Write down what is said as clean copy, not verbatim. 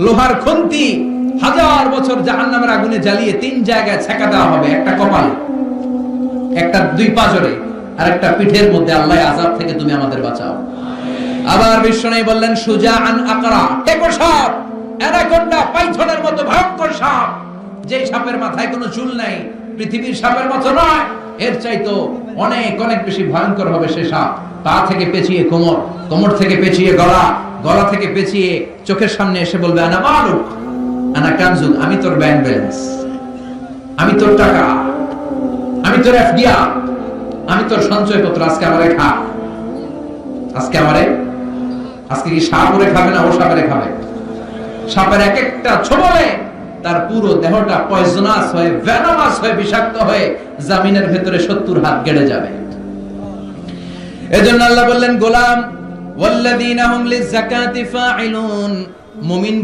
লোহার খুন্তি 1000 বছর জাহান্নামের আগুনে জ্বালিয়ে 3 জায়গায় ছেঁকা দেওয়া হবে, একটা কপালে, একটা 2 পাজরে, আর একটা পিঠের মধ্যে। আল্লাহ আযাব থেকে তুমি আমাদের বাঁচাও। আবার বিষ্ণু বললেন সুজাআন আকরা, টেকো সাপ, অ্যানাকোন্ডা, পাইথনের মতো ভয়ঙ্কর সাপ, যে সাপের মাথায় কোনো চুল নাই, পৃথিবীর সাপের মতো নয়, এর চাইতো অনেক অনেক বেশি ভয়ঙ্কর হবে সে সাপ। পা থেকে পেঁচিয়ে কোমর, কোমর থেকে পেঁচিয়ে গলা, গলা থেকে পেঁচিয়ে চোখের সামনে এসে বলবে আনা মালুক আনা কানজুক, আমি তোর ব্যাংক ব্যালেন্স, আমি তোর টাকা, আমি তোর এফডিআর, আমি তোর সঞ্চয়পত্র, আজকে আমারে খা। আজকে কি সাপ ওরে খাবে না ও সাপেরে খাবে? সাপের এক একটা ছোবলে তার পুরো দেহটা পয়জনাস হয়ে, ভেনামাস হয়ে, বিষাক্ত হয়ে জমিনের ভেতরে 70 হাত গেড়ে যাবে। এজন্য আল্লাহ বললেন গোলাম ওয়াল্লাযীনা হুম লিযাকাতি ফাঈলুন, মুমিন